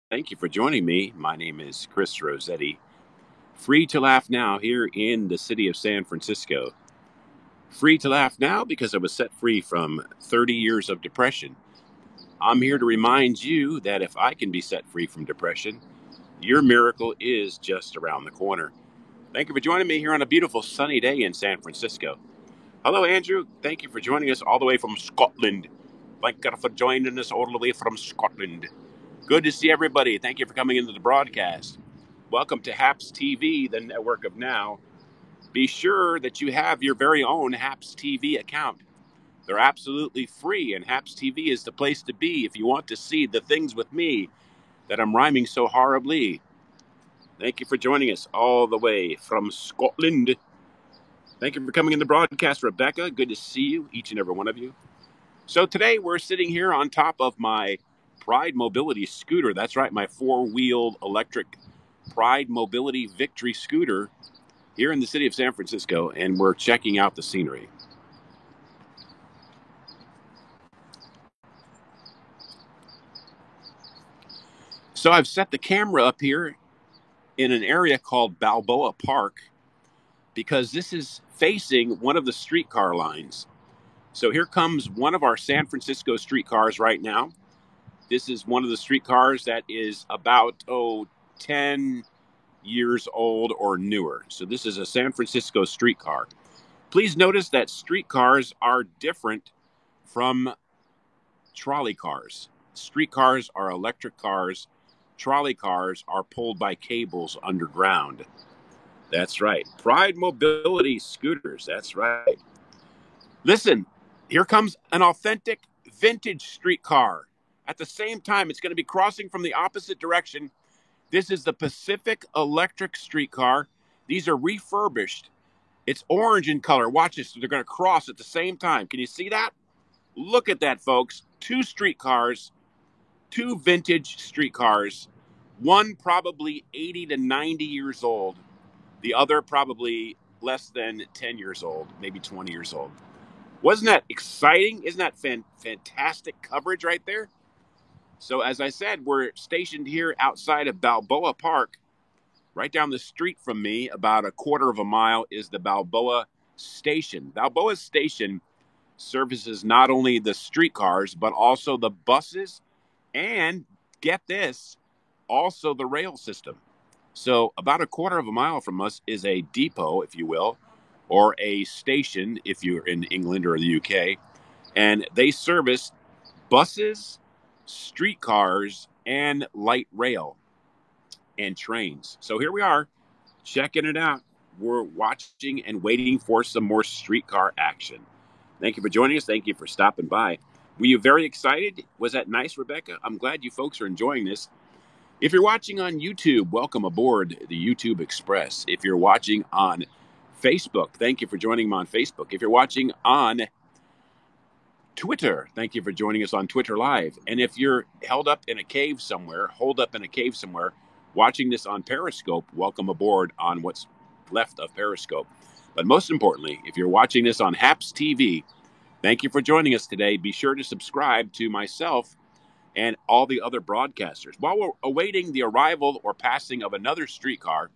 Thank you for joining me. My name is Chris Rossetti. Free to laugh now here in the city of San Francisco. Free to laugh now because I was set free from 30 years of depression. I'm here to remind you that if I can be set free from depression, your miracle is just around the corner. Thank you for joining me here on a beautiful sunny day in San Francisco. Hello, Andrew. Thank you for joining us all the way from Scotland. Thank you for joining us all the way from Scotland. Good to see everybody. Thank you for coming into the broadcast. Welcome to HAPS TV, the network of now. Be sure that you have your very own HAPS TV account. They're absolutely free, and HAPS TV is the place to be if you want to see the things with me that I'm rhyming so horribly. Thank you for joining us all the way from Scotland. Thank you for coming in the broadcast, Rebecca. Good to see you, each and every one of you. So today we're sitting here on top of my Pride Mobility scooter. That's right, my four-wheeled electric Pride Mobility Victory scooter here in the city of San Francisco, and we're checking out the scenery. So I've set the camera up here in an area called Balboa Park because this is facing one of the streetcar lines. So here comes one of our San Francisco streetcars right now. This is one of the streetcars that is about, 10 years old or newer. So this is a San Francisco streetcar. Please notice that streetcars are different from trolley cars. Streetcars are electric cars. Trolley cars are pulled by cables underground. That's right. Pride Mobility scooters. That's right. Listen, here comes an authentic vintage streetcar. At the same time, it's going to be crossing from the opposite direction. This is the Pacific Electric streetcar. These are refurbished. It's orange in color. Watch this. They're going to cross at the same time. Can you see that? Look at that, folks. Two streetcars, two vintage streetcars. One probably 80 to 90 years old. The other probably less than 10 years old, maybe 20 years old. Wasn't that exciting? Isn't that fantastic coverage right there? So as I said, we're stationed here outside of Balboa Park. Right down the street from me, about a quarter of a mile, is the Balboa Station. Balboa Station services not only the streetcars, but also the buses and, get this, also the rail system. So about a quarter of a mile from us is a depot, if you will, or a station if you're in England or the UK. And they service buses, streetcars, and light rail and trains. So here we are, checking it out. We're watching and waiting for some more streetcar action. Thank you for joining us. Thank you for stopping by. Were you very excited? Was that nice, Rebecca? I'm glad you folks are enjoying this. If you're watching on YouTube, welcome aboard the YouTube Express. If you're watching on Facebook, thank you for joining me on Facebook. If you're watching on Twitter, thank you for joining us on Twitter Live. And if you're holed up in a cave somewhere, watching this on Periscope, welcome aboard on what's left of Periscope. But most importantly, if you're watching this on HAPS TV, thank you for joining us today. Be sure to subscribe to myself and all the other broadcasters. While we're awaiting the arrival or passing of another streetcar,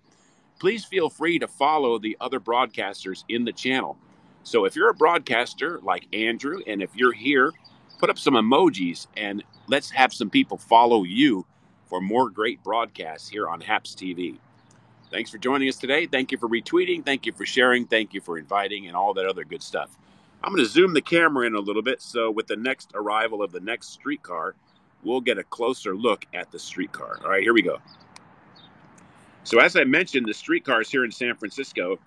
please feel free to follow the other broadcasters in the channel. So if you're a broadcaster like Andrew, and if you're here, put up some emojis and let's have some people follow you for more great broadcasts here on HAPS TV. Thanks for joining us today. Thank you for retweeting. Thank you for sharing. Thank you for inviting and all that other good stuff. I'm going to zoom the camera in a little bit so with the next arrival of the next streetcar, we'll get a closer look at the streetcar. All right, here we go. So as I mentioned, the streetcars here in San Francisco,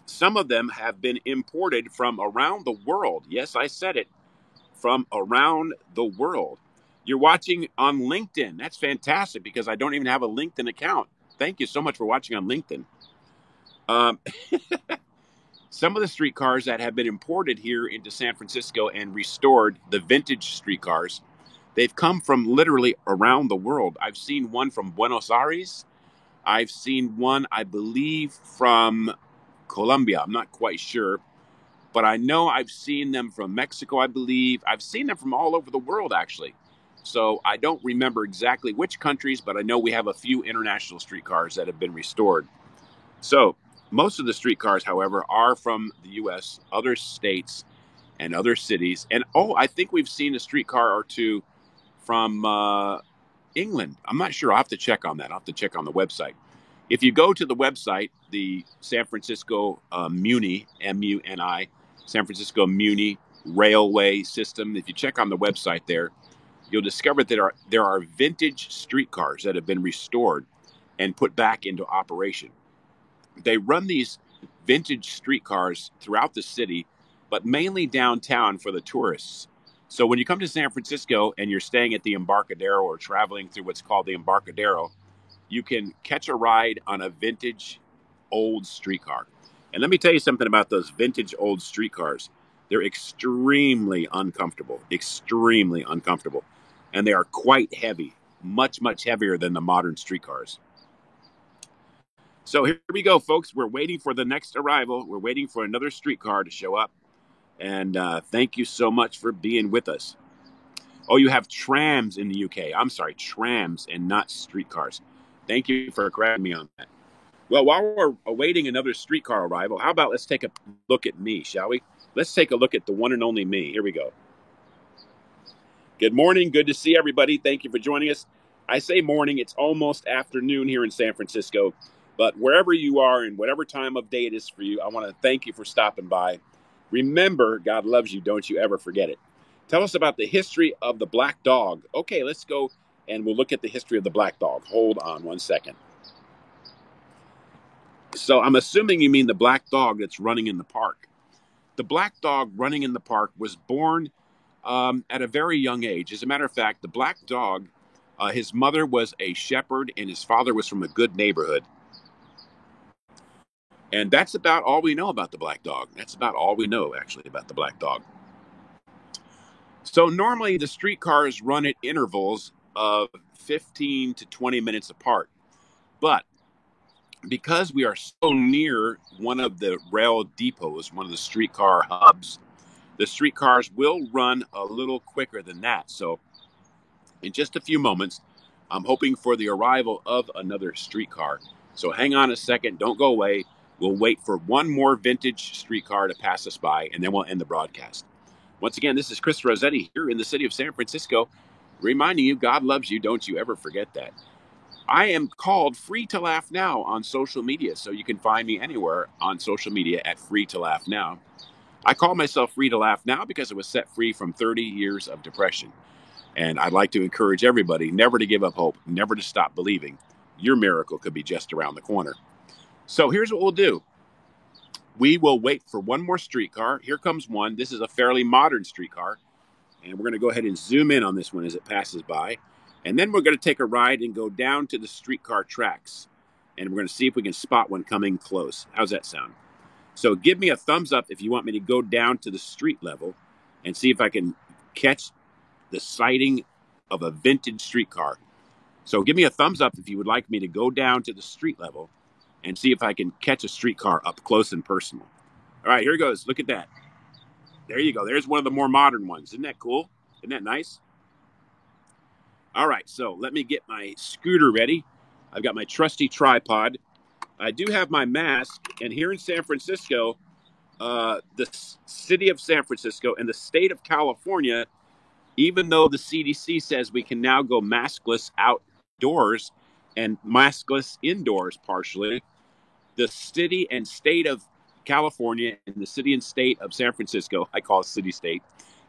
some of them have been imported from around the world. Yes, I said it, from around the world. You're watching on LinkedIn. That's fantastic because I don't even have a LinkedIn account. Thank you so much for watching on LinkedIn. Some of the streetcars that have been imported here into San Francisco and restored, the vintage streetcars, they've come from literally around the world. I've seen one from Buenos Aires. I've seen one, I believe, from Colombia. I'm not quite sure. But I know I've seen them from Mexico, I believe. I've seen them from all over the world, actually. So I don't remember exactly which countries, but I know we have a few international streetcars that have been restored. So most of the streetcars, however, are from the U.S., other states, and other cities. And I think we've seen a streetcar or two from England. I'm not sure. I'll have to check on that. I'll have to check on the website. If you go to the website, the San Francisco Muni, M-U-N-I, San Francisco Muni Railway System, if you check on the website there, you'll discover that there are vintage streetcars that have been restored and put back into operation. They run these vintage streetcars throughout the city, but mainly downtown for the tourists. So when you come to San Francisco and you're staying at the Embarcadero or traveling through what's called the Embarcadero, you can catch a ride on a vintage old streetcar. And let me tell you something about those vintage old streetcars. They're extremely uncomfortable, and they are quite heavy, much, much heavier than the modern streetcars. So here we go, folks. We're waiting for the next arrival. We're waiting for another streetcar to show up. And thank you so much for being with us. Oh, you have trams in the UK. I'm sorry, trams and not streetcars. Thank you for correcting me on that. Well, while we're awaiting another streetcar arrival, how about let's take a look at me, shall we? Let's take a look at the one and only me. Here we go. Good morning. Good to see everybody. Thank you for joining us. I say morning. It's almost afternoon here in San Francisco. But wherever you are and whatever time of day it is for you, I want to thank you for stopping by. Remember, God loves you. Don't you ever forget it. Tell us about the history of the black dog. Okay, let's go and we'll look at the history of the black dog. Hold on one second. So I'm assuming you mean the black dog that's running in the park. The black dog running in the park was born at a very young age. As a matter of fact, the black dog, his mother was a shepherd and his father was from a good neighborhood. And that's about all we know about the black dog. That's about all we know, actually, about the black dog. So normally the streetcars run at intervals of 15 to 20 minutes apart. But because we are so near one of the rail depots, one of the streetcar hubs, the streetcars will run a little quicker than that. So in just a few moments, I'm hoping for the arrival of another streetcar. So hang on a second. Don't go away. We'll wait for one more vintage streetcar to pass us by, and then we'll end the broadcast. Once again, this is Chris Rossetti here in the city of San Francisco, reminding you God loves you. Don't you ever forget that. I am called Free to Laugh Now on social media, so you can find me anywhere on social media at Free to Laugh Now. I call myself Free to Laugh Now because I was set free from 30 years of depression. And I'd like to encourage everybody never to give up hope, never to stop believing. Your miracle could be just around the corner. So here's what we'll do. We will wait for one more streetcar. Here comes one. This is a fairly modern streetcar. And we're going to go ahead and zoom in on this one as it passes by. And then we're going to take a ride and go down to the streetcar tracks. And we're going to see if we can spot one coming close. How's that sound? So give me a thumbs up if you want me to go down to the street level and see if I can catch the sighting of a vintage streetcar. So give me a thumbs up if you would like me to go down to the street level and see if I can catch a streetcar up close and personal. All right, here it goes. Look at that. There you go. There's one of the more modern ones. Isn't that cool? Isn't that nice? All right, so let me get my scooter ready. I've got my trusty tripod. I do have my mask, and here in San Francisco, the city of San Francisco and the state of California, even though the CDC says we can now go maskless outdoors and maskless indoors partially, the city and state of California and the city and state of San Francisco, I call it city-state.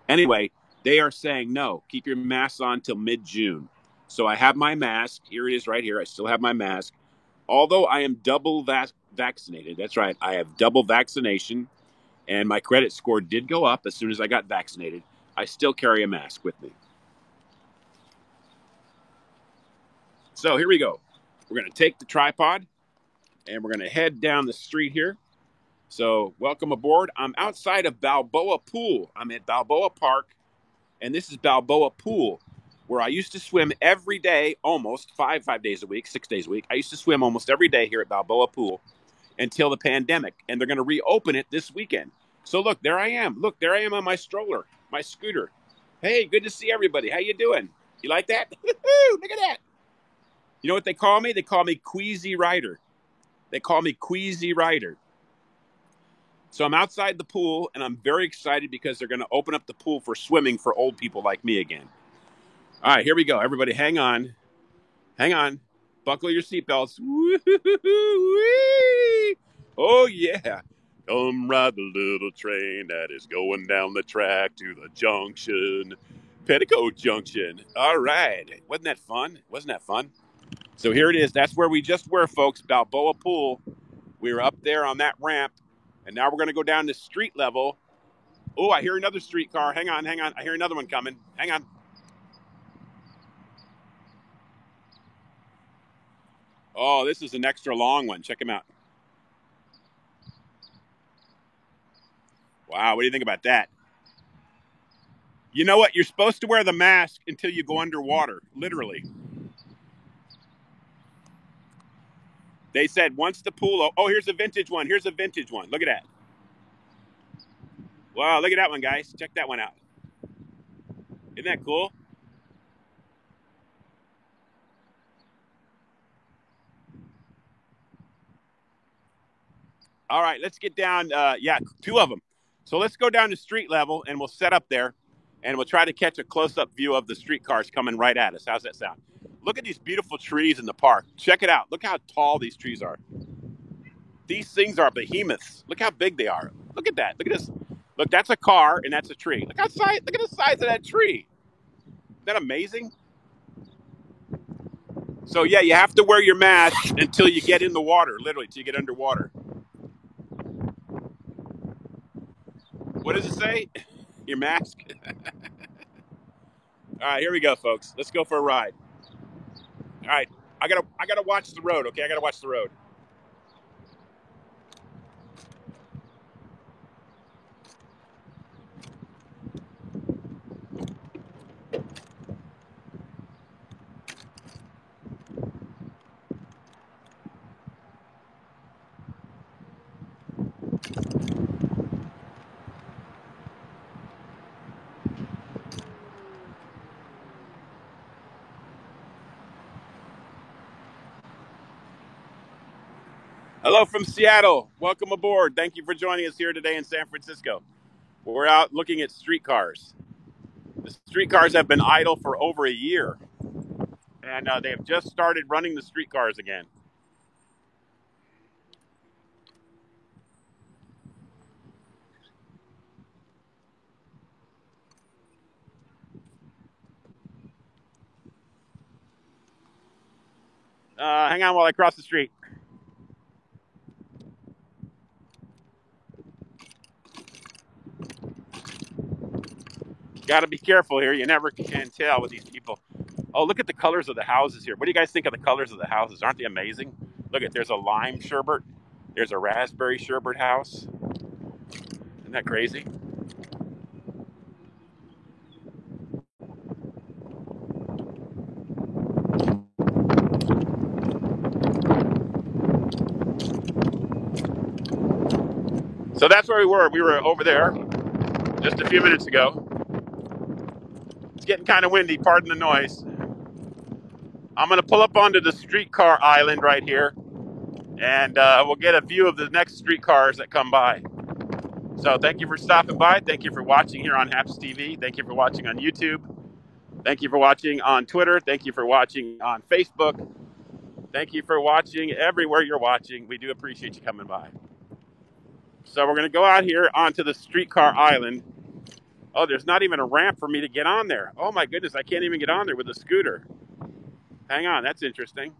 Anyway, they are saying, no, keep your mask on till mid-June. So I have my mask. Here it is right here. I still have my mask. Although I am double vaccinated. That's right. I have double vaccination. And my credit score did go up as soon as I got vaccinated. I still carry a mask with me. So here we go. We're going to take the tripod and we're going to head down the street here. So welcome aboard. I'm outside of Balboa Pool. I'm at Balboa Park, and this is Balboa Pool, where I used to swim every day, almost five days a week, 6 days a week. I used to swim almost every day here at Balboa Pool until the pandemic, and they're going to reopen it this weekend. So look, there I am. Look, there I am on my stroller, my scooter. Hey, good to see everybody. How you doing? You like that? Look at that. You know what they call me? They call me Queasy Rider. They call me Queasy Rider. So I'm outside the pool, and I'm very excited because they're going to open up the pool for swimming for old people like me again. All right, here we go. Everybody, hang on. Hang on. Buckle your seatbelts. Oh, yeah. Come ride the little train that is going down the track to the junction. Petticoat Junction. All right. Wasn't that fun? Wasn't that fun? So here it is. That's where we just were, folks. Balboa Pool. We were up there on that ramp. And now we're going to go down to street level. Oh, I hear another streetcar. Hang on, hang on. I hear another one coming. Hang on. Oh, this is an extra long one. Check him out. Wow, what do you think about that? You know what? You're supposed to wear the mask until you go underwater, literally. They said once the pool... Oh, here's a vintage one. Here's a vintage one. Look at that. Wow, look at that one, guys. Check that one out. Isn't that cool? All right, let's get down. Yeah, two of them. So let's go down to street level, and we'll set up there, and we'll try to catch a close-up view of the streetcars coming right at us. How's that sound? Look at these beautiful trees in the park. Check it out. Look how tall these trees are. These things are behemoths. Look how big they are. Look at that. Look at this. Look, that's a car, and that's a tree. Look at the size of that tree. Isn't that amazing? So, yeah, you have to wear your mask until you get in the water, literally, till you get underwater. What does it say? Your mask? All right, here we go, folks. Let's go for a ride. All right, I gotta watch the road. Okay, I gotta watch the road. Hello from Seattle. Welcome aboard. Thank you for joining us here today in San Francisco. We're out looking at streetcars. The streetcars have been idle for over a year, and they have just started running the streetcars again. Hang on while I cross the street. Got to be careful here. You never can tell with these people. Oh, look at the colors of the houses here. What do you guys think of the colors of the houses? Aren't they amazing? Look at, there's a lime sherbet. There's a raspberry sherbet house. Isn't that crazy? So that's where we were. We were over there just a few minutes ago. It's getting kind of windy. Pardon the noise. I'm going to pull up onto the streetcar island right here, and we'll get a view of the next streetcars that come by. So thank you for stopping by. Thank you for watching here on Haps TV. Thank you for watching on YouTube. Thank you for watching on Twitter. Thank you for watching on Facebook. Thank you for watching everywhere you're watching. We do appreciate you coming by. So we're going to go out here onto the streetcar island. Oh, there's not even a ramp for me to get on there. Oh my goodness, I can't even get on there with a scooter. Hang on, that's interesting.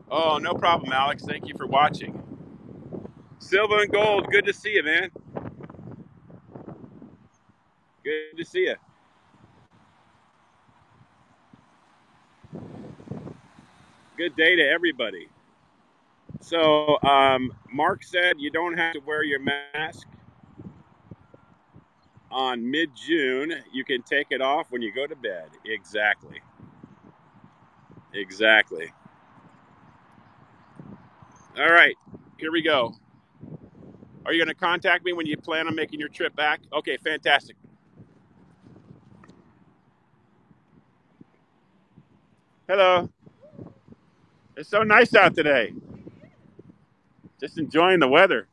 Oh, no problem, Alex. Thank you for watching. Silver and Gold, good to see you, man. Good to see you. Good day to everybody. So, Mark said you don't have to wear your mask on mid-June. You can take it off when you go to bed. Exactly. Exactly. All right, here we go. Are you going to contact me when you plan on making your trip back? Okay, fantastic. Hello. It's so nice out today. Just enjoying the weather.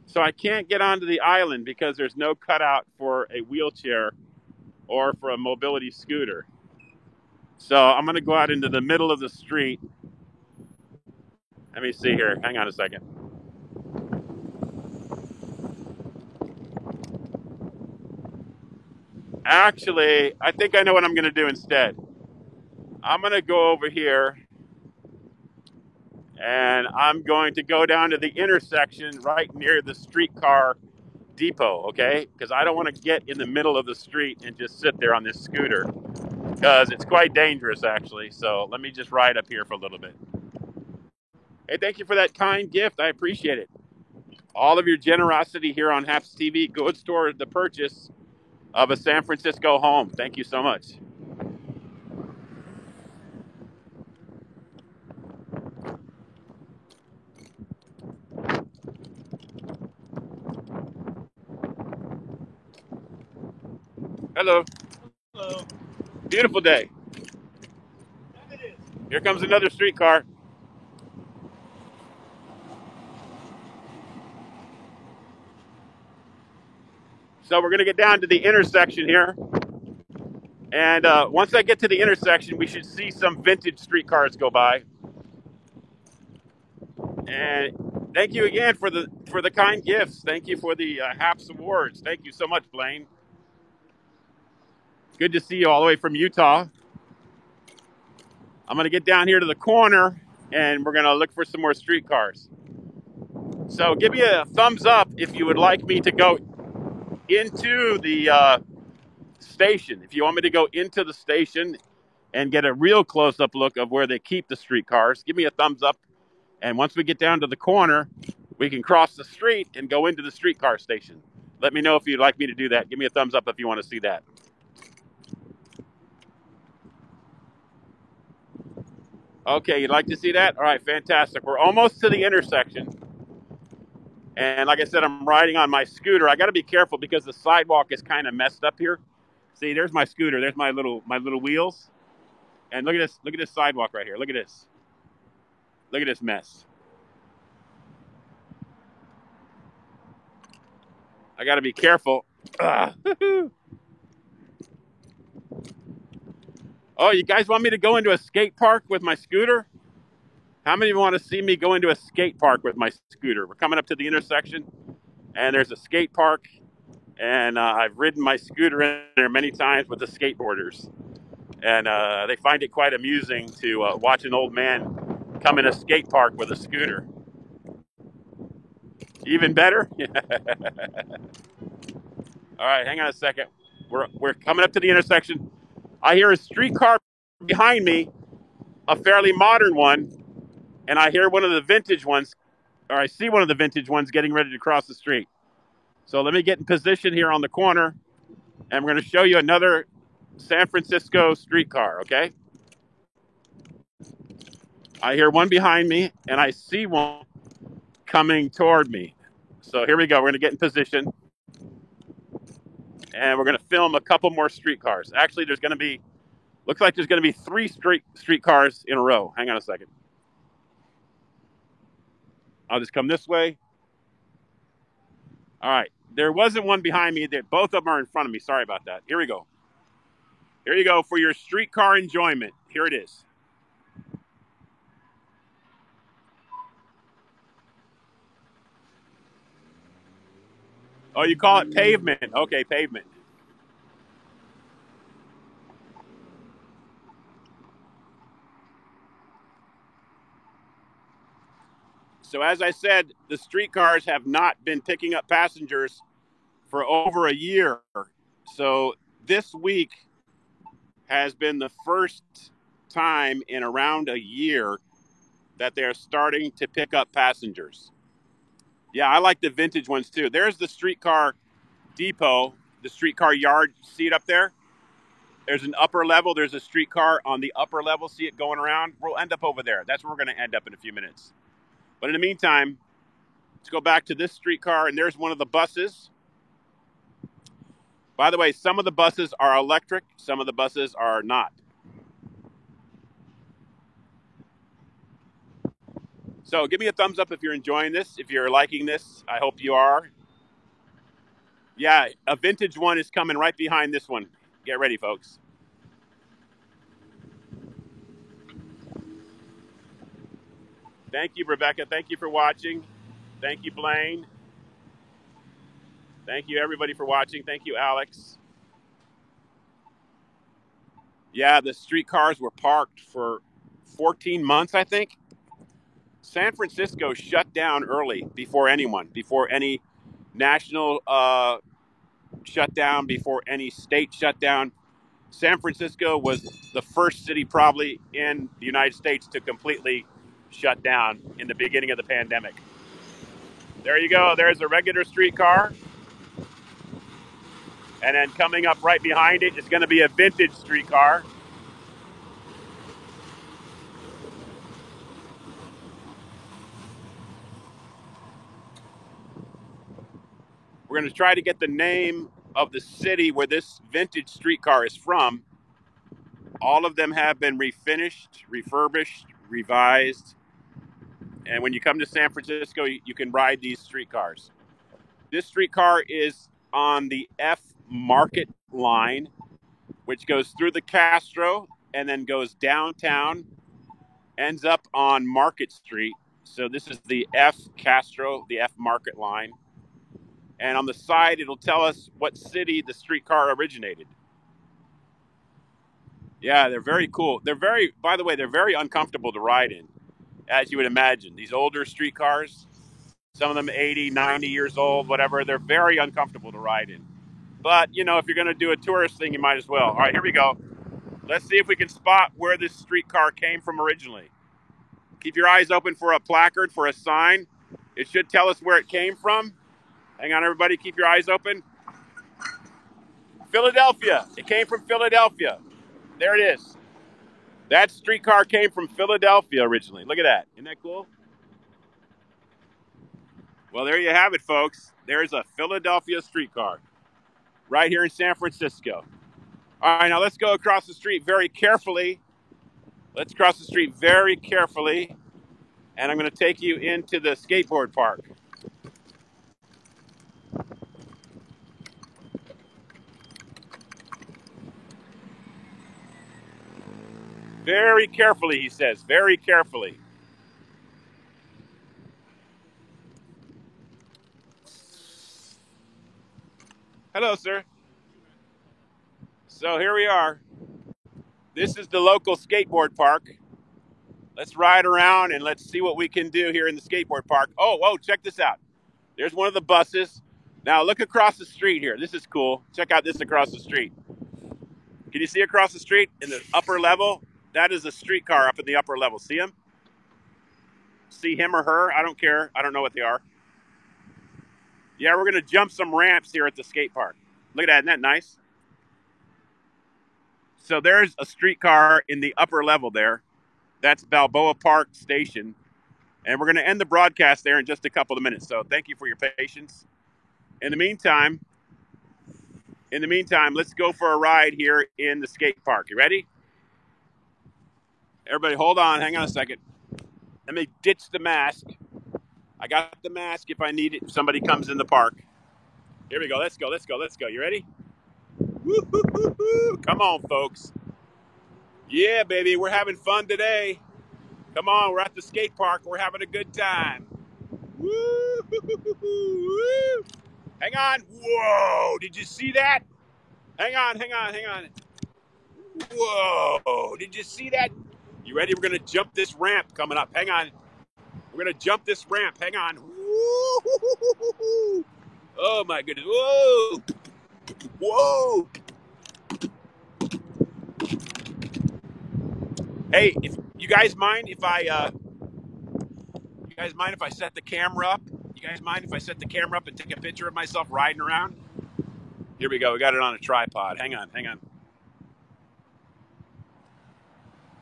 So I can't get onto the island because there's no cutout for a wheelchair or for a mobility scooter. So I'm going to go out into the middle of the street. Let me see here. Hang on a second. Actually, I think I know what I'm going to do instead. I'm going to go over here and I'm going to go down to the intersection right near the streetcar depot, okay? Because I don't want to get in the middle of the street and just sit there on this scooter because it's quite dangerous, actually. So let me just ride up here for a little bit. Hey, thank you for that kind gift. I appreciate it. All of your generosity here on Haps TV goes toward the purchase of a San Francisco home. Thank you so much. Hello. Hello. Beautiful day. It is. Here comes another streetcar. So we're going to get down to the intersection here. And once I get to the intersection, we should see some vintage streetcars go by. And thank you again for the kind gifts. Thank you for the Haps Awards. Thank you so much, Blaine. Good to see you all the way from Utah. I'm going to get down here to the corner, and we're going to look for some more streetcars. So give me a thumbs up if you would like me to go into the station. If you want me to go into the station and get a real close-up look of where they keep the streetcars, give me a thumbs up. And once we get down to the corner, we can cross the street and go into the streetcar station. Let me know if you'd like me to do that. Give me a thumbs up if you want to see that. Okay, you'd like to see that? All right, fantastic. We're almost to the intersection. And like I said, I'm riding on my scooter. I got to be careful because the sidewalk is kind of messed up here. See, there's my scooter. There's my little wheels. And look at this. Look at this sidewalk right here. Look at this. Look at this mess. I got to be careful. Oh, you guys want me to go into a skate park with my scooter? How many of you want to see me go into a skate park with my scooter? We're coming up to the intersection, and there's a skate park, and I've ridden my scooter in there many times with the skateboarders. And they find it quite amusing to watch an old man come in a skate park with a scooter. Even better? All right, hang on a second. We're coming up to the intersection. I hear a streetcar behind me, a fairly modern one, and I hear one of the vintage ones, or I see one of the vintage ones getting ready to cross the street. So let me get in position here on the corner, and we're going to show you another San Francisco streetcar, okay? I hear one behind me, and I see one coming toward me. So here we go. We're going to get in position, and we're going to film a couple more streetcars. Actually, looks like there's going to be 3 streetcars in a row. Hang on a second. I'll just come this way. All right. There wasn't one behind me. Both of them are in front of me. Sorry about that. Here we go. Here you go for your streetcar enjoyment. Here it is. Oh, you call it pavement. Okay, pavement. So as I said, the streetcars have not been picking up passengers for over a year. So this week has been the first time in around a year that they're starting to pick up passengers. Yeah, I like the vintage ones too. There's the streetcar depot, the streetcar yard. See it up there? There's an upper level. There's a streetcar on the upper level. See it going around? We'll end up over there. That's where we're going to end up in a few minutes. But in the meantime, let's go back to this streetcar, and there's one of the buses. By the way, some of the buses are electric. Some of the buses are not. So give me a thumbs up if you're enjoying this, if you're liking this. I hope you are. Yeah, a vintage one is coming right behind this one. Get ready, folks. Thank you, Rebecca. Thank you for watching. Thank you, Blaine. Thank you, everybody, for watching. Thank you, Alex. Yeah, the streetcars were parked for 14 months, I think. San Francisco shut down early before anyone, before any national shutdown, before any state shutdown. San Francisco was the first city probably in the United States to completely shut down in the beginning of the pandemic. There you go. There's a regular streetcar. And then coming up right behind it is going to be a vintage streetcar. We're going to try to get the name of the city where this vintage streetcar is from. All of them have been refinished, refurbished, revised. And when you come to San Francisco, you can ride these streetcars. This streetcar is on the F Market line, which goes through the Castro and then goes downtown, ends up on Market Street. So this is the F Castro, the F Market line. And on the side, it'll tell us what city the streetcar originated. Yeah, they're very cool. By the way, they're very uncomfortable to ride in, as you would imagine. These older streetcars, some of them 80, 90 years old, whatever, they're very uncomfortable to ride in. But, if you're going to do a tourist thing, you might as well. All right, here we go. Let's see if we can spot where this streetcar came from originally. Keep your eyes open for a placard, for a sign. It should tell us where it came from. Hang on, everybody. Keep your eyes open. Philadelphia. It came from Philadelphia. There it is. That streetcar came from Philadelphia originally. Look at that. Isn't that cool? Well, there you have it, folks. There's a Philadelphia streetcar right here in San Francisco. All right, now let's go across the street very carefully. Let's cross the street very carefully. And I'm going to take you into the skateboard park. Very carefully, he says. Very carefully. Hello, sir. So here we are. This is the local skateboard park. Let's ride around and let's see what we can do here in the skateboard park. Oh, check this out. There's one of the buses. Now look across the street here. This is cool. Check out this across the street. Can you see across the street in the upper level? That is a streetcar up in the upper level. See him? See him or her? I don't care. I don't know what they are. Yeah, we're going to jump some ramps here at the skate park. Look at that. Isn't that nice? So there's a streetcar in the upper level there. That's Balboa Park Station. And we're going to end the broadcast there in just a couple of minutes. So thank you for your patience. In the meantime, let's go for a ride here in the skate park. You ready? Everybody, hold on. Hang on a second. Let me ditch the mask. I got the mask if I need it if somebody comes in the park. Here we go. Let's go. You ready? Woo-hoo-hoo-hoo. Come on, folks. Yeah, baby. We're having fun today. Come on. We're at the skate park. We're having a good time. Woo-hoo-hoo-hoo. Hang on. Whoa. Did you see that? Hang on. Whoa. Did you see that? You ready? We're going to jump this ramp coming up. Hang on. We're going to jump this ramp. Hang on. Woo-hoo-hoo-hoo. Oh, my goodness. Whoa. Whoa. Hey, if you guys mind if I set the camera up? You guys mind if I set the camera up and take a picture of myself riding around? Here we go. We got it on a tripod. Hang on.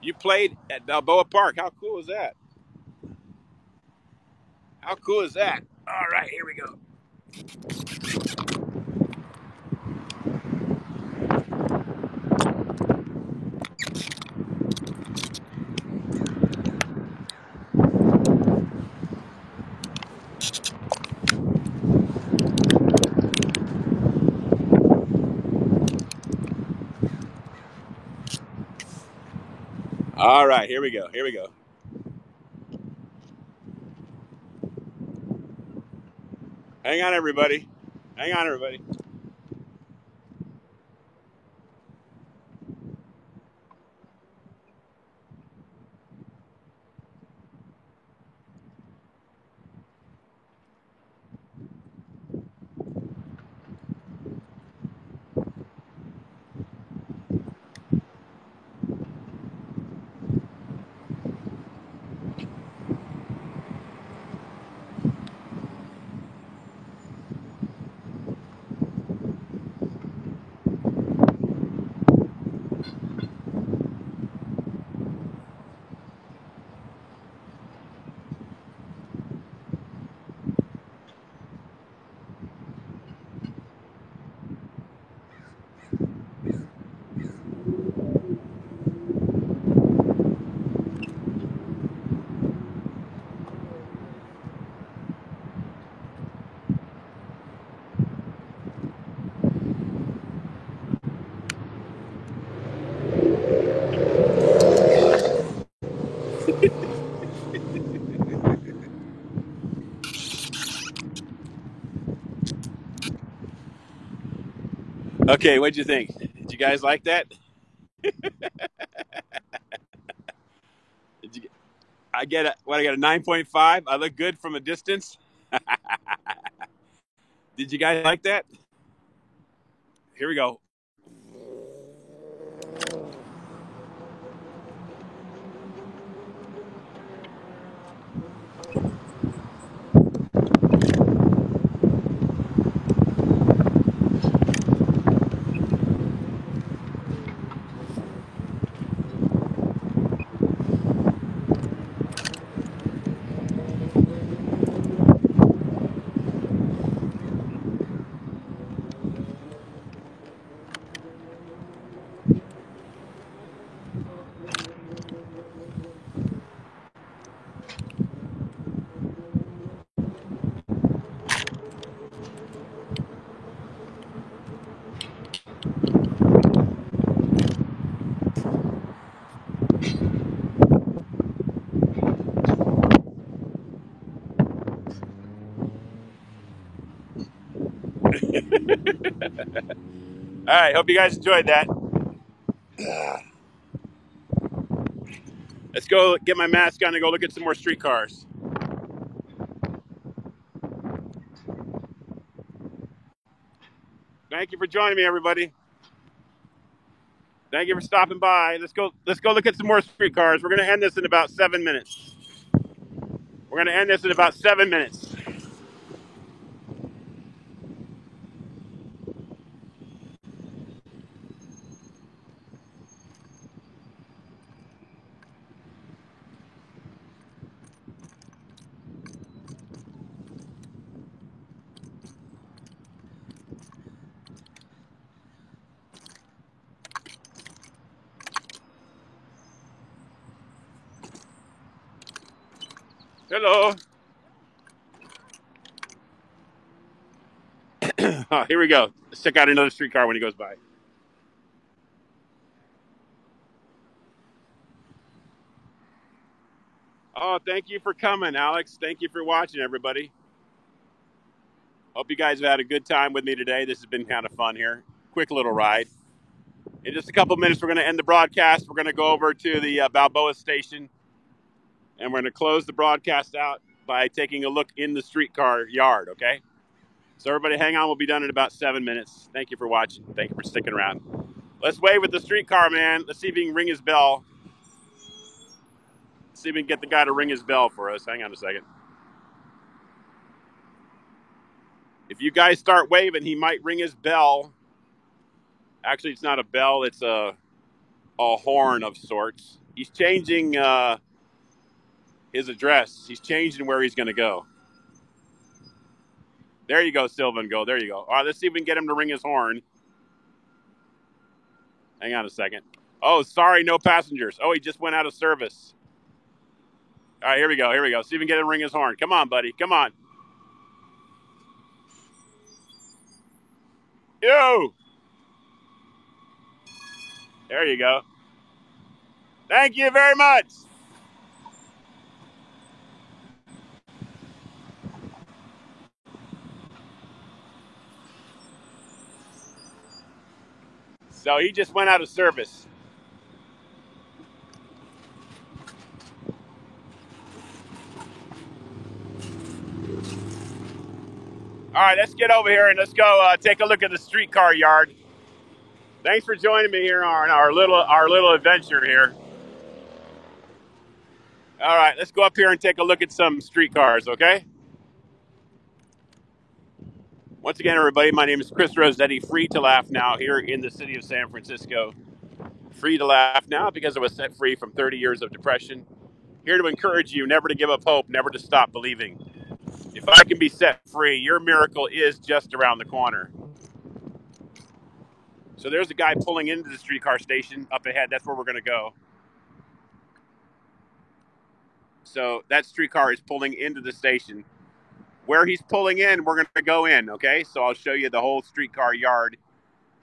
You played at Balboa Park. How cool is that? All right, here we go. All right, here we go. Here we go. Hang on, everybody. Hang on, everybody. Okay, what'd you think? Did you guys like that? Did you, I get a, what? I got a 9.5. I look good from a distance. Did you guys like that? Here we go. All right, hope you guys enjoyed that. Let's go get my mask on and go look at some more streetcars. Thank you for joining me, everybody. Thank you for stopping by. Let's go look at some more streetcars. We're gonna end this in about 7 minutes. We're gonna end this in about 7 minutes. Hello. Oh, here we go. Let's check out another streetcar when he goes by. Oh, thank you for coming, Alex. Thank you for watching, everybody. Hope you guys have had a good time with me today. This has been kind of fun here. Quick little ride. In just a couple minutes, we're going to end the broadcast. We're going to go over to the Balboa station, and we're going to close the broadcast out by taking a look in the streetcar yard, okay? So everybody hang on. We'll be done in about 7 minutes. Thank you for watching. Thank you for sticking around. Let's wave at the streetcar man. Let's see if he can ring his bell. See if we can get the guy to ring his bell for us. Hang on a second. If you guys start waving, he might ring his bell. Actually, it's not a bell. It's a horn of sorts. He's changing his address. He's changing where he's going to go. There you go, Sylvan. Go. There you go. All right, let's see if we can get him to ring his horn. Hang on a second. Oh, sorry, no passengers. Oh, he just went out of service. All right, here we go. Here we go. See if we can get him to ring his horn. Come on, buddy. Come on. Yo! There you go. Thank you very much. So he just went out of service. All right, let's get over here and let's go take a look at the streetcar yard. Thanks for joining me here on our little adventure here. All right, let's go up here and take a look at some streetcars, okay? Once again, everybody, my name is Chris Rossetti, free to laugh now here in the city of San Francisco. Free to laugh now because I was set free from 30 years of depression. Here to encourage you never to give up hope, never to stop believing. If I can be set free, your miracle is just around the corner. So there's a guy pulling into the streetcar station up ahead. That's where we're going to go. So that streetcar is pulling into the station. Where he's pulling in, we're going to go in, okay? So I'll show you the whole streetcar yard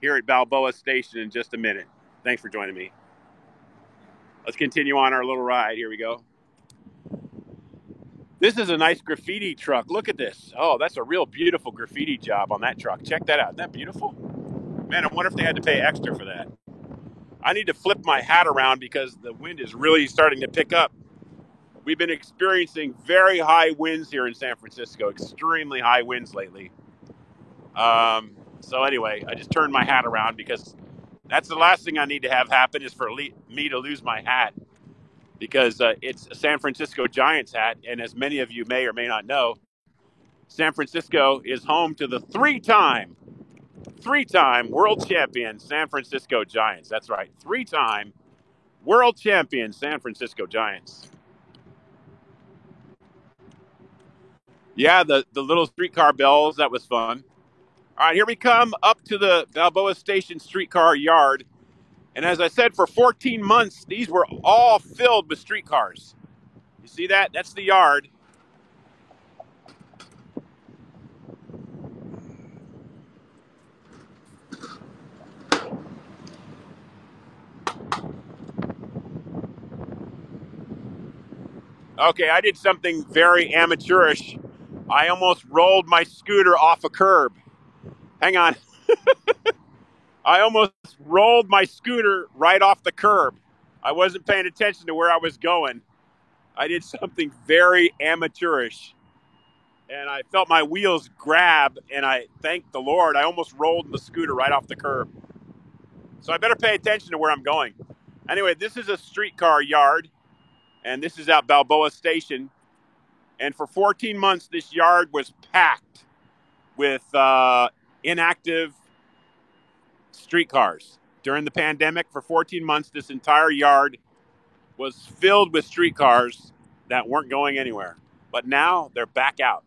here at Balboa Station in just a minute. Thanks for joining me. Let's continue on our little ride. Here we go. This is a nice graffiti truck. Look at this. Oh, that's a real beautiful graffiti job on that truck. Check that out. Isn't that beautiful? Man, I wonder if they had to pay extra for that. I need to flip my hat around because the wind is really starting to pick up. We've been experiencing very high winds here in San Francisco, extremely high winds lately. So anyway, I just turned my hat around because that's the last thing I need to have happen is for me to lose my hat, because it's a San Francisco Giants hat. And as many of you may or may not know, San Francisco is home to the three-time world champion San Francisco Giants. That's right, three-time world champion San Francisco Giants. Yeah, the little streetcar bells, that was fun. All right, here we come up to the Balboa Station streetcar yard. And as I said, for 14 months, these were all filled with streetcars. You see that? That's the yard. Okay, I did something very amateurish. I almost rolled my scooter off a curb. Hang on. I almost rolled my scooter right off the curb. I wasn't paying attention to where I was going. I did something very amateurish. And I felt my wheels grab, and I thanked the Lord. I almost rolled the scooter right off the curb. So I better pay attention to where I'm going. Anyway, this is a streetcar yard, and this is at Balboa Station. And for 14 months, this yard was packed with inactive streetcars. During the pandemic, for 14 months, this entire yard was filled with streetcars that weren't going anywhere. But now they're back out.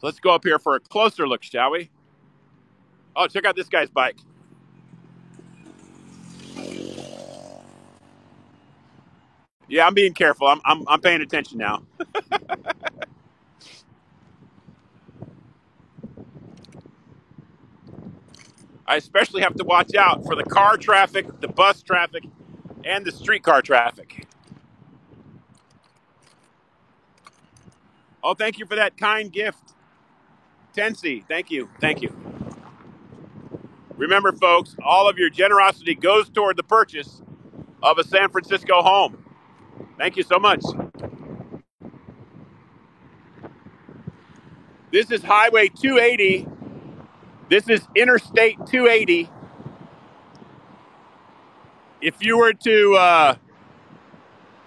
So let's go up here for a closer look, shall we? Oh, check out this guy's bike. Yeah, I'm being careful. I'm paying attention now. I especially have to watch out for the car traffic, the bus traffic, and the streetcar traffic. Oh, thank you for that kind gift. Tensi, thank you. Thank you. Remember, folks, all of your generosity goes toward the purchase of a San Francisco home. Thank you so much. This is Highway 280. This is Interstate 280. If you were to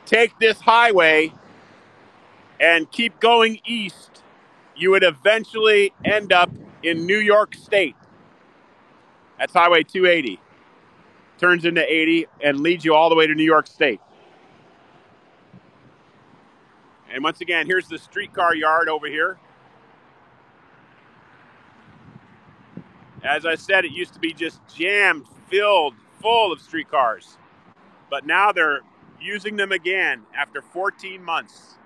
take this highway and keep going east, you would eventually end up in New York State. That's Highway 280. Turns into 80 and leads you all the way to New York State. And once again, here's the streetcar yard over here. As I said, it used to be just jammed, filled, full of streetcars. But now they're using them again after 14 months.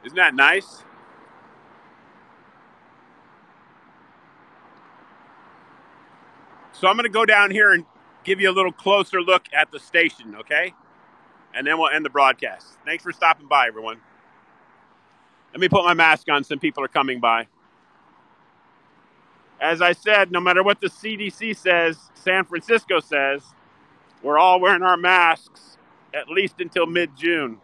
Isn't that nice? So I'm going to go down here and give you a little closer look at the station, okay? And then we'll end the broadcast. Thanks for stopping by, everyone. Let me put my mask on. Some people are coming by. As I said, no matter what the CDC says, San Francisco says, we're all wearing our masks at least until mid-June.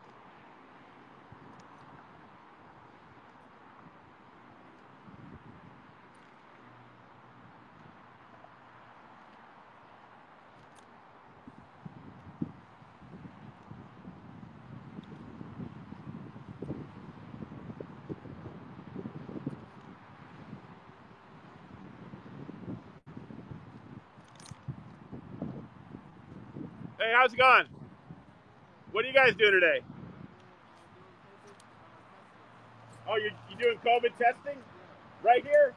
Hey, how's it going? What are you guys doing today? Oh, you're doing COVID testing? Right here?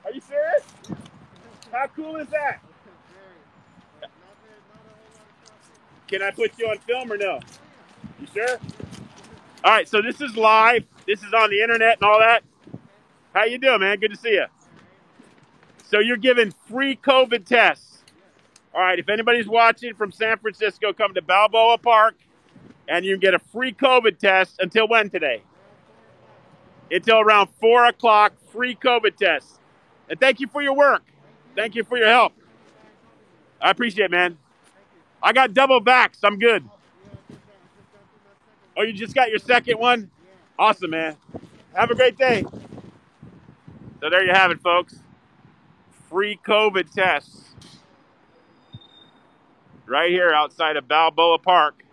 Are you serious? How cool is that? Can I put you on film or no? You sure? All right, so this is live. This is on the internet and all that. How you doing, man? Good to see you. So you're giving free COVID tests. All right, if anybody's watching from San Francisco, come to Balboa Park, and you can get a free COVID test until when today? Until around 4 o'clock, free COVID tests. And thank you for your work. Thank you for your help. I appreciate it, man. I got double vax. I'm good. Oh, you just got your second one? Awesome, man. Have a great day. So there you have it, folks. Free COVID tests. Right here outside of Balboa Park.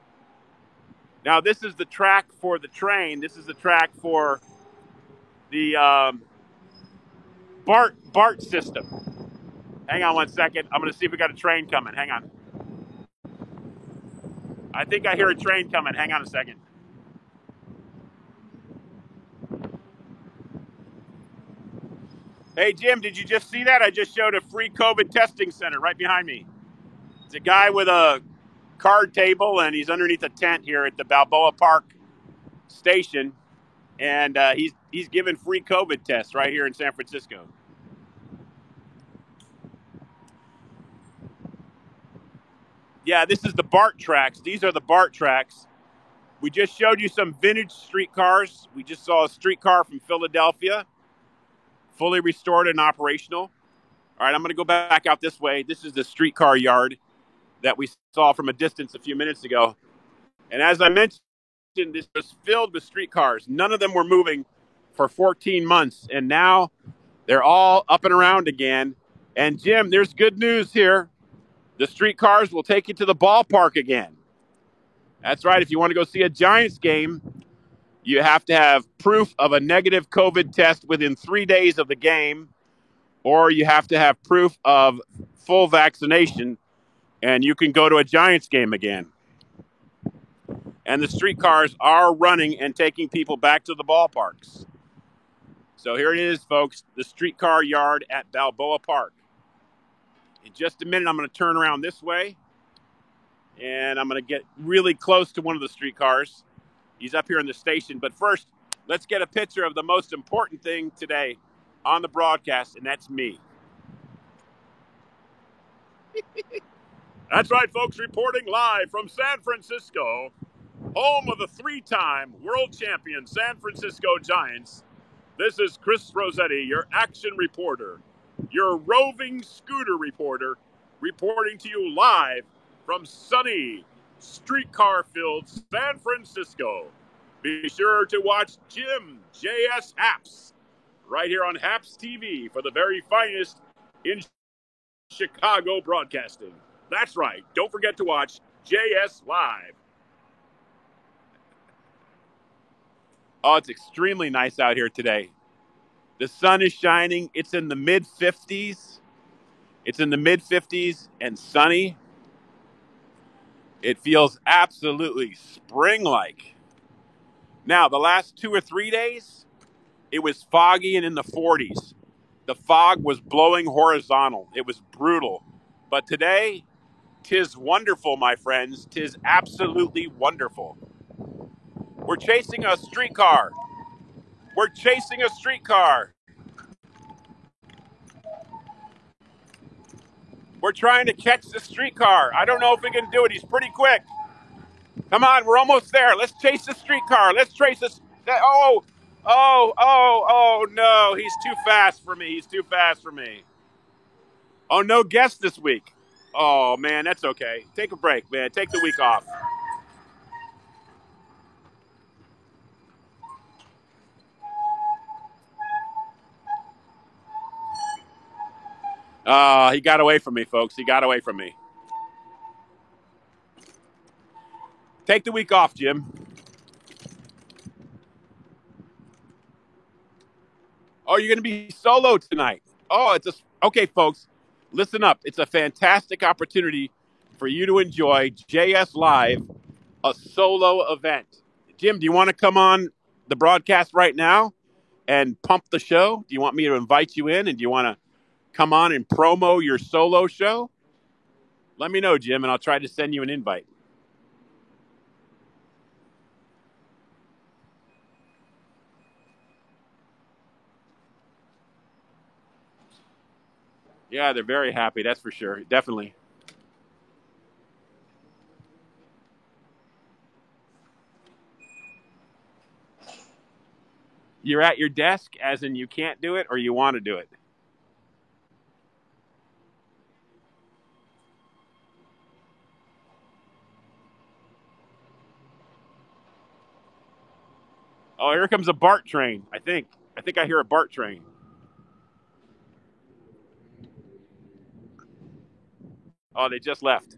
Now, this is the track for the train. This is the track for the BART system. Hang on one second. I'm going to see if we got a train coming. Hang on. I think I hear a train coming. Hang on a second. Hey, Jim, did you just see that? I just showed a free COVID testing center right behind me. It's a guy with a card table, and he's underneath a tent here at the Balboa Park station, and he's giving free COVID tests right here in San Francisco. Yeah, this is the BART tracks. These are the BART tracks. We just showed you some vintage streetcars. We just saw a streetcar from Philadelphia, fully restored and operational. All right, I'm going to go back out this way. This is the streetcar yard that we saw from a distance a few minutes ago. And as I mentioned, this was filled with streetcars. None of them were moving for 14 months. And now they're all up and around again. And Jim, there's good news here. The streetcars will take you to the ballpark again. That's right. If you want to go see a Giants game, you have to have proof of a negative COVID test within 3 days of the game, or you have to have proof of full vaccination, and you can go to a Giants game again. And the streetcars are running and taking people back to the ballparks. So here it is, folks, the streetcar yard at Balboa Park. In just a minute, I'm going to turn around this way, and I'm going to get really close to one of the streetcars. He's up here in the station. But first, let's get a picture of the most important thing today on the broadcast, and that's me. That's right, folks, reporting live from San Francisco, home of the three-time world champion San Francisco Giants. This is Chris Rossetti, your action reporter, your roving scooter reporter, reporting to you live from sunny, streetcar-filled San Francisco. Be sure to watch Jim J.S. Haps right here on Haps TV for the very finest in Chicago broadcasting. That's right. Don't forget to watch JS Live. Oh, it's extremely nice out here today. The sun is shining. It's in the mid-50s. It's in the mid-50s and sunny. It feels absolutely spring-like. Now, the last 2 or 3 days, it was foggy and in the 40s. The fog was blowing horizontal. It was brutal. But today, 'tis wonderful, my friends. 'Tis absolutely wonderful. We're chasing a streetcar We're chasing a streetcar. We're trying to catch the streetcar. I don't know if we can do it. He's pretty quick. Come on, we're almost there. Let's chase the streetcar. Let's trace this. Oh, no. He's too fast for me. Oh, no guest this week. Oh, man, that's okay. Take a break, man. Take the week off. He got away from me, folks. He got away from me. Take the week off, Jim. Oh, you're going to be solo tonight. Oh, okay, folks. Listen up. It's a fantastic opportunity for you to enjoy JS Live, a solo event. Jim, do you want to come on the broadcast right now and pump the show? Do you want me to invite you in, and do you want to come on and promo your solo show? Let me know, Jim, and I'll try to send you an invite. Yeah, they're very happy. That's for sure. Definitely. You're at your desk, as in you can't do it, or you want to do it? Oh, here comes a BART train, I think. I think I hear a BART train. Oh, they just left.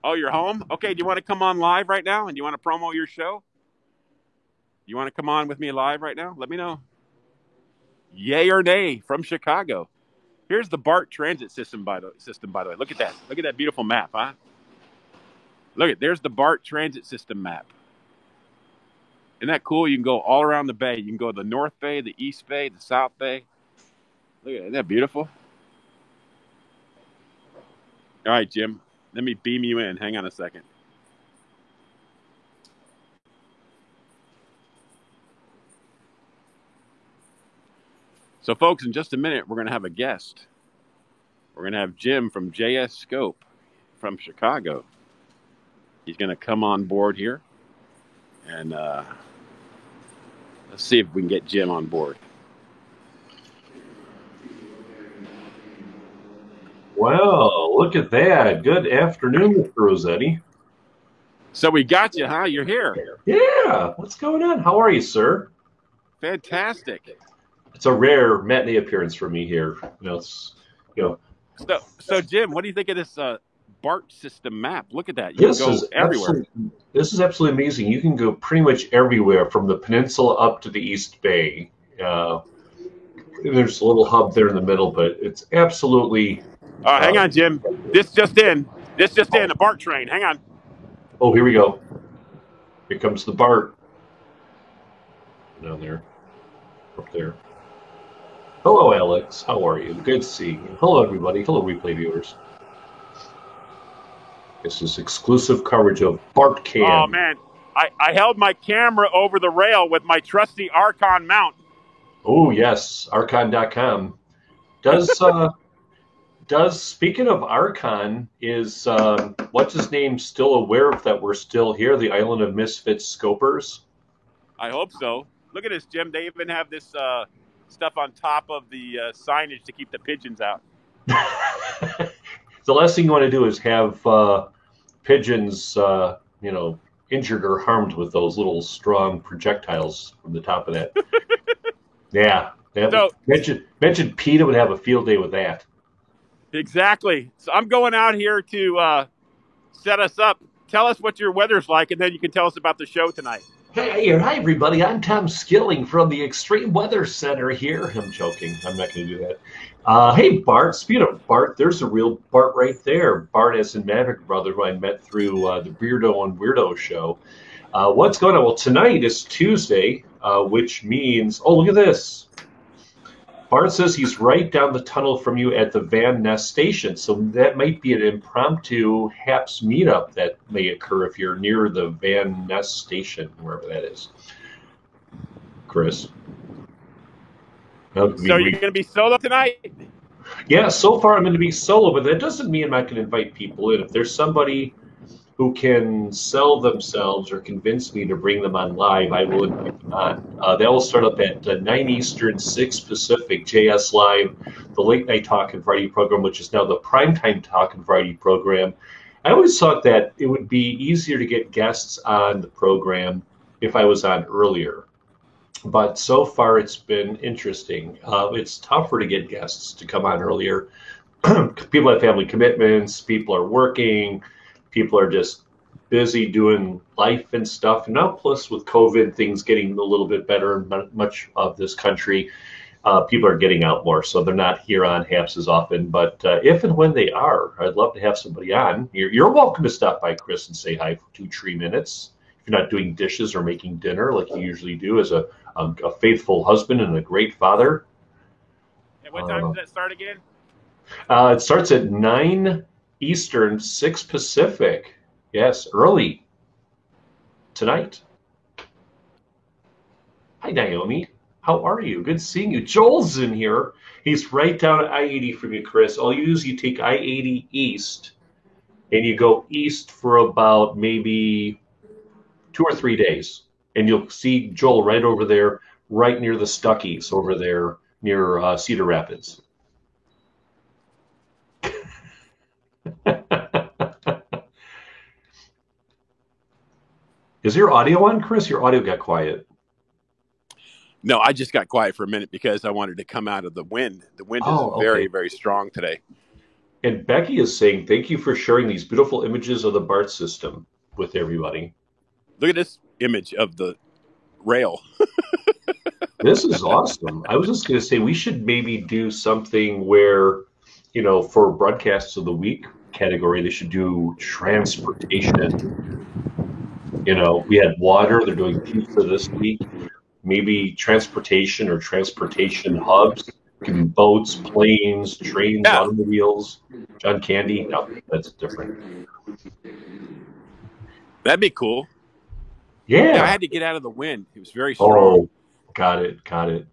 Oh, you're home? Okay, do you want to come on live right now? And do you want to promo your show? You want to come on with me live right now? Let me know. Yay or nay from Chicago. Here's the BART transit system, by the way. Look at that. Look at that beautiful map, huh? There's the BART transit system map. Isn't that cool? You can go all around the bay. You can go to the North Bay, the East Bay, the South Bay. Look at that. Isn't that beautiful? All right, Jim. Let me beam you in. Hang on a second. So, folks, in just a minute, we're going to have a guest. We're going to have Jim from JS Scope from Chicago. He's going to come on board here. And let's see if we can get Jim on board. Well, look at that. Good afternoon, Mr. Rossetti. So we got you, huh? You're here. Yeah. What's going on? How are you, sir? Fantastic. It's a rare matinee appearance for me here. So Jim, what do you think of this BART system map? Look at that. You can go everywhere. This is absolutely amazing. You can go pretty much everywhere from the peninsula up to the East Bay. There's a little hub there in the middle, but it's absolutely... hang on, Jim. This just in. The BART train. Hang on. Oh, here we go. Here comes the BART. Down there. Up there. Hello, Alex. How are you? Good to see you. Hello, everybody. Hello, replay viewers. This is exclusive coverage of BARTCam. Oh, man. I held my camera over the rail with my trusty Archon mount. Oh, yes. Archon.com. Speaking of Archon, is what's his name still aware of that we're still here, the Island of Misfits Scopers? I hope so. Look at this, Jim. They even have this stuff on top of the signage to keep the pigeons out. The last thing you want to do is have pigeons, injured or harmed with those little strong projectiles from the top of that. Yeah. Mention PETA would have a field day with that. Exactly. So I'm going out here to set us up. Tell us what your weather's like, and then you can tell us about the show tonight. Hi, everybody. I'm Tom Skilling from the Extreme Weather Center here. I'm joking. I'm not going to do that. Hey, Bart. Speaking of Bart, there's a real Bart right there. Bart as in Maverick Brother, who I met through the Beardo and Weirdo show. What's going on? Well, tonight is Tuesday, which means... Oh, look at this. Bart says he's right down the tunnel from you at the Van Ness station, so that might be an impromptu HAPS meetup that may occur if you're near the Van Ness station, wherever that is. Chris? So you're going to be solo tonight? Yeah, so far I'm going to be solo, but that doesn't mean I'm not going to invite people in. If there's somebody who can sell themselves or convince me to bring them on live, I will invite them on. That will start up at 9 Eastern, 6 Pacific, JS Live, the late night Talk and Variety program, which is now the primetime Talk and Variety program. I always thought that it would be easier to get guests on the program if I was on earlier. But so far it's been interesting. It's tougher to get guests to come on earlier. People have family commitments, people are working, people are just busy doing life and stuff. And now, plus with COVID, things getting a little bit better in much of this country, people are getting out more. So they're not here on HAPS as often. But if and when they are, I'd love to have somebody on. You're welcome to stop by, Chris, and say hi for 2-3 minutes. If you're not doing dishes or making dinner like you usually do as a faithful husband and a great father. And what time does that start again? It starts at 9 Eastern, 6 Pacific. Yes, early tonight. Hi, Naomi. How are you? Good seeing you. Joel's in here. He's right down at I-80 from you, Chris. All you do is you take I-80 east, and you go east for about maybe 2 or 3 days. And you'll see Joel right over there, right near the Stuckies over there near Cedar Rapids. Is your audio on, Chris? Your audio got quiet. No, I just got quiet for a minute because I wanted to come out of the wind. The wind is very, very strong today. And Becky is saying, thank you for sharing these beautiful images of the BART system with everybody. Look at this image of the rail. This is awesome. I was just going to say we should maybe do something where, for broadcasts of the week category, they should do transportation. We had water. They're doing pizza this week. Maybe transportation or transportation hubs. It can be boats, planes, trains, automobiles. John Candy. No, that's different. That'd be cool. Yeah. I had to get out of the wind. It was very strong. Oh, got it.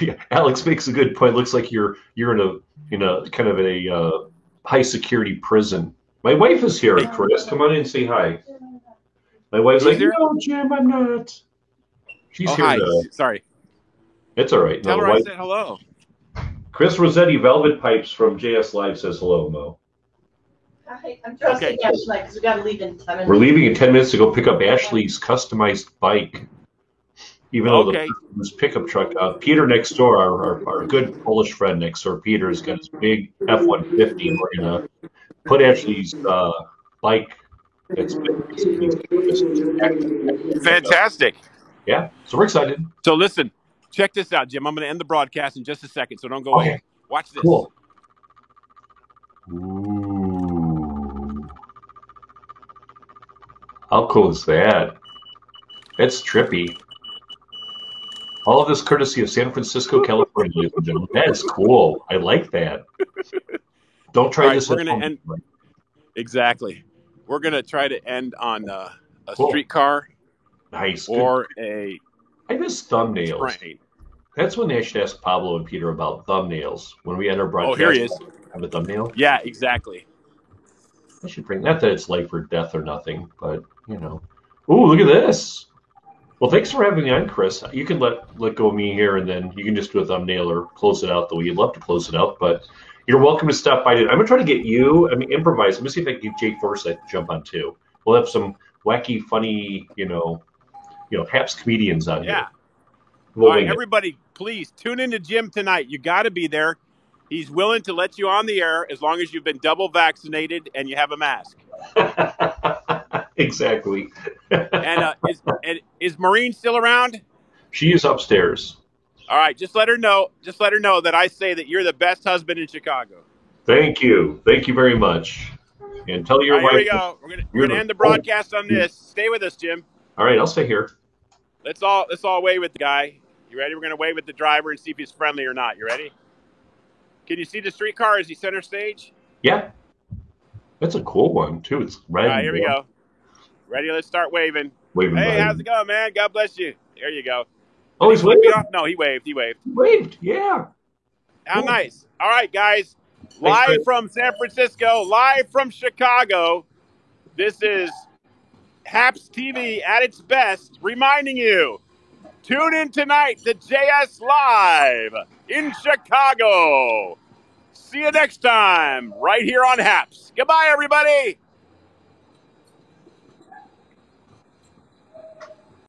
Yeah, Alex makes a good point. Looks like you're in a kind of a high security prison. My wife is here, Chris. Come on in and say hi. My wife's like, no, Jim, I'm not. She's here. Hi. Sorry. It's all right. Tell her I said hello. Chris Rossetti, Velvet Pipes from JS Live says hello, Mo. Hi, I'm trusting Ashley because we got to leave in 10 minutes. We're leaving in 10 minutes to go pick up Ashley's customized bike. Even though this pickup truck, Peter next door, our good Polish friend next door, Peter, has got his big F-150, and we're going to put Ashley's bike. Fantastic. Yeah, so we're excited. So listen, check this out, Jim. I'm going to end the broadcast in just a second, so don't go away. Watch this. Cool. Ooh. How cool is that? That's trippy. All of this courtesy of San Francisco, California, ladies and gentlemen. That is cool. I like that. Don't try this at home. Exactly. We're going to try to end on a streetcar. Nice. Or I miss thumbnails. Train. That's when they should ask Pablo and Peter about thumbnails. When we enter broadcast, here he is. Have a thumbnail? Yeah, exactly. I should bring, not that it's life or death or nothing, but, Ooh, look at this. Well, thanks for having me on, Chris. You can let go of me here, and then you can just do a thumbnail or close it out the way you'd love to close it out. But you're welcome to stop by. I'm going to try to get you, improvise. Let me see if I can get Jake Forsyth to jump on, too. We'll have some wacky, funny, HAPS comedians on here. All right, everybody, please tune in to Jim tonight. You got to be there. He's willing to let you on the air as long as you've been double vaccinated and you have a mask. Exactly. And is Maureen still around? She is upstairs. All right, just let her know. Just let her know that I say that you're the best husband in Chicago. Thank you. Thank you very much. And tell your wife. Here we go. We're gonna end the broadcast on this. Stay with us, Jim. All right, I'll stay here. Let's all wave with the guy. You ready? We're going to wave at the driver and see if he's friendly or not. You ready? Can you see the streetcar? Is he center stage? Yeah. That's a cool one, too. It's red. All right, here we go. Ready? Let's start waving. Waving Hey, by. how's it going, man? God bless you. There you go. Oh, he's Flip me waving? off? No, he waved. He waved. He waved, yeah. How Cool. nice. All right, guys. Thanks, Live Chris. from San Francisco, live from Chicago. This is Haps TV at its best, reminding you, tune in tonight to JS Live in Chicago. See you next time, right here on Haps. Goodbye, everybody.